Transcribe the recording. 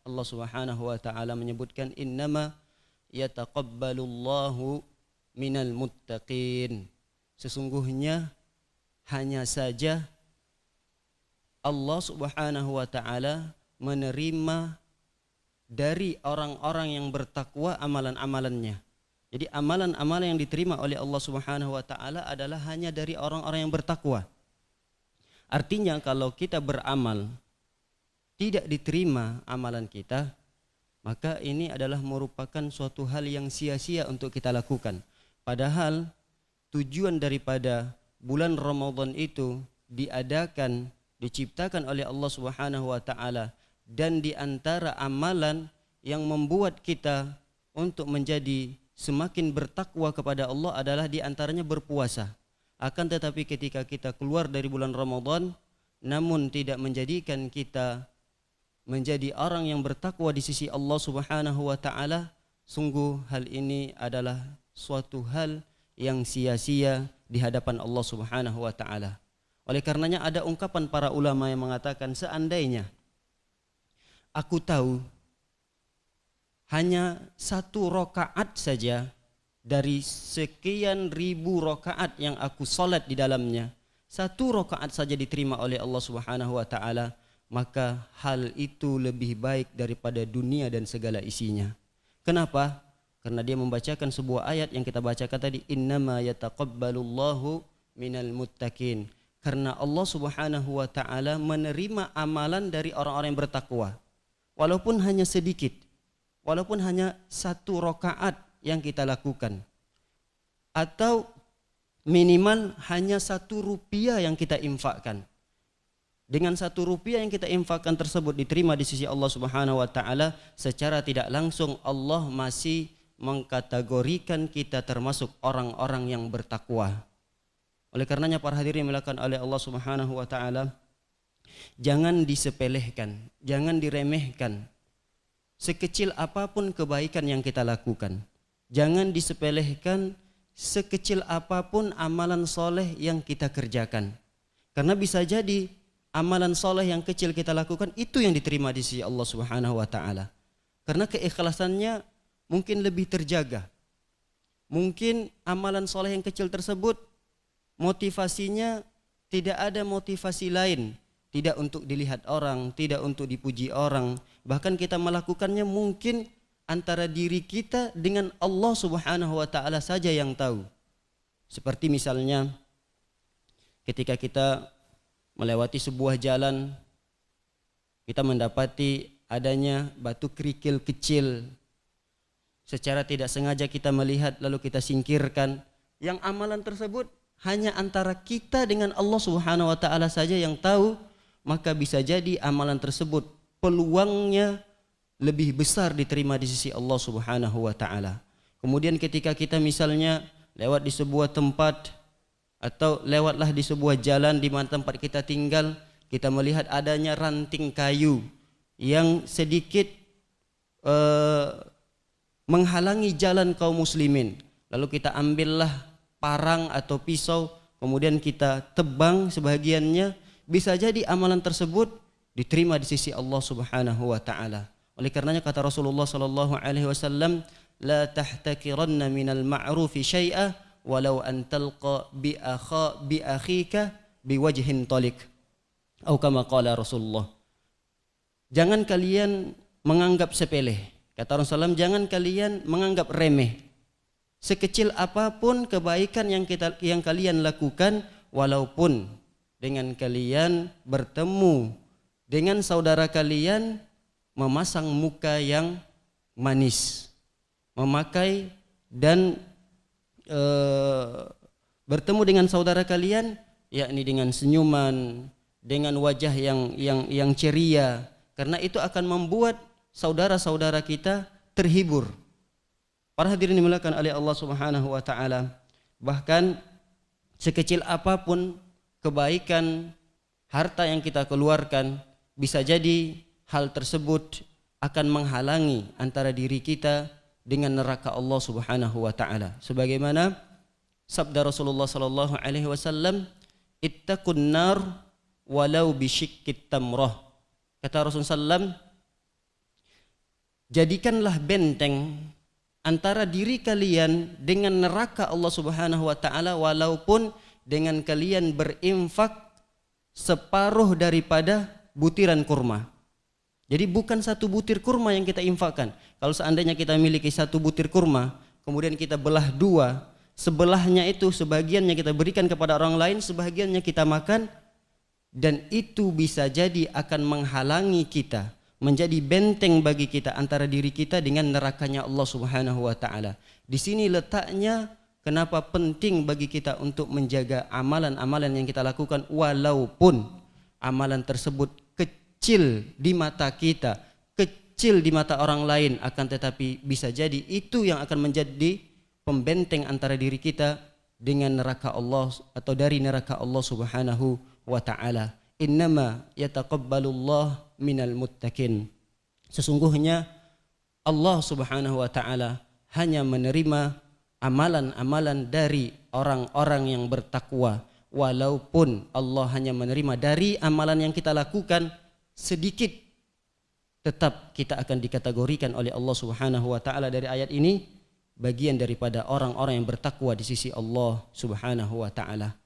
Allah Subhanahu wa taala menyebutkan innama yataqabbalullahu minal muttaqin. Sesungguhnya hanya saja Allah Subhanahu wa taala menerima dari orang-orang yang bertakwa amalan-amalannya. Jadi amalan-amalan yang diterima oleh Allah Subhanahu wa taala adalah hanya dari orang-orang yang bertakwa. Artinya kalau kita beramal tidak diterima amalan kita, maka ini adalah merupakan suatu hal yang sia-sia untuk kita lakukan. Padahal tujuan daripada bulan Ramadan itu diadakan, diciptakan oleh Allah Subhanahu wa taala, dan di antara amalan yang membuat kita untuk menjadi semakin bertakwa kepada Allah adalah di antaranya berpuasa. Akan tetapi ketika kita keluar dari bulan Ramadan namun tidak menjadikan kita menjadi orang yang bertakwa di sisi Allah Subhanahu wa taala, sungguh hal ini adalah suatu hal yang sia-sia di hadapan Allah Subhanahu wa taala. Oleh karenanya ada ungkapan para ulama yang mengatakan, seandainya aku tahu hanya 1 rakaat saja dari sekian ribu rakaat yang aku salat di dalamnya, 1 rakaat saja diterima oleh Allah Subhanahu wa taala, maka hal itu lebih baik daripada dunia dan segala isinya. Kenapa? Karena dia membacakan sebuah ayat yang kita bacakan tadi, innama yataqabbalullahu minal muttaqin. Karena Allah Subhanahu wa taala menerima amalan dari orang-orang yang bertakwa. Walaupun hanya sedikit, walaupun hanya 1 rakaat yang kita lakukan, atau minimal hanya 1 rupiah yang kita infakkan. Dengan 1 rupiah yang kita infakkan tersebut diterima di sisi Allah Subhanahu wa taala, secara tidak langsung Allah masih mengkategorikan kita termasuk orang-orang yang bertakwa. Oleh karenanya para hadirin dimuliakan oleh Allah Subhanahu wa taala, jangan disepelekan, jangan diremehkan sekecil apapun kebaikan yang kita lakukan. Jangan disepelekan sekecil apapun amalan soleh yang kita kerjakan. Karena bisa jadi amalan soleh yang kecil kita lakukan itu yang diterima di sisi Allah Subhanahu wa taala. Karena keikhlasannya mungkin lebih terjaga. Mungkin amalan soleh yang kecil tersebut motivasinya tidak ada motivasi lain, tidak untuk dilihat orang, tidak untuk dipuji orang. Bahkan kita melakukannya mungkin antara diri kita dengan Allah Subhanahu wa taala saja yang tahu. Seperti misalnya ketika kita melewati sebuah jalan, kita mendapati adanya batu kerikil kecil. Secara tidak sengaja kita melihat lalu kita singkirkan. Yang amalan tersebut hanya antara kita dengan Allah Subhanahu wa taala saja yang tahu, maka bisa jadi amalan tersebut peluangnya lebih besar diterima di sisi Allah Subhanahu wa taala. Kemudian ketika kita misalnya lewat di sebuah tempat atau lewatlah di sebuah jalan di mana tempat kita tinggal, kita melihat adanya ranting kayu yang sedikit menghalangi jalan kaum muslimin. Lalu kita ambillah parang atau pisau, kemudian kita tebang sebagiannya, bisa jadi amalan tersebut diterima di sisi Allah Subhanahu wa taala. Oleh karenanya kata Rasulullah sallallahu alaihi wasallam, la tahtakiranna minal ma'rufi syai'a walau an talqa bi akhika biwajhin talik. Atau kama qala Rasulullah. Jangan kalian menganggap sepele. Kata Rasulullah, jangan kalian menganggap remeh. Sekecil apapun kebaikan yang kalian lakukan, walaupun dengan kalian bertemu dengan saudara kalian memasang muka yang manis, memakai dan bertemu dengan saudara kalian yakni dengan senyuman, dengan wajah yang ceria, karena itu akan membuat saudara-saudara kita terhibur. Para hadirin dimuliakan oleh Allah Subhanahu wa taala, bahkan sekecil apapun kebaikan harta yang kita keluarkan, bisa jadi hal tersebut akan menghalangi antara diri kita dengan neraka Allah Subhanahu wa taala. Sebagaimana sabda Rasulullah sallallahu alaihi wasallam, ittaqun nar walau bisyiqqit tamrah. Kata Rasulullah sallallahu, jadikanlah benteng antara diri kalian dengan neraka Allah Subhanahu wa taala, walaupun dengan kalian berinfak separuh daripada butiran kurma. Jadi bukan satu butir kurma yang kita infakkan. Kalau seandainya kita memiliki satu butir kurma, kemudian kita belah dua, sebelahnya itu sebagiannya kita berikan kepada orang lain, sebagiannya kita makan, dan itu bisa jadi akan menghalangi kita, menjadi benteng bagi kita antara diri kita dengan nerakanya Allah Subhanahu wa taala. Di sini letaknya kenapa penting bagi kita untuk menjaga amalan-amalan yang kita lakukan, walaupun amalan tersebut kecil di mata kita, kecil di mata orang lain, akan tetapi bisa jadi itu yang akan menjadi pembenteng antara diri kita dengan neraka Allah atau dari neraka Allah Subhanahu wa ta'ala. Innama yataqabbalullah minal muttaqin. Sesungguhnya Allah Subhanahu wa ta'ala hanya menerima amalan-amalan dari orang-orang yang bertakwa. Walaupun Allah hanya menerima dari amalan yang kita lakukan sedikit, tetap kita akan dikategorikan oleh Allah Subhanahu wa ta'ala dari ayat ini bagian daripada orang-orang yang bertakwa di sisi Allah Subhanahu wa ta'ala.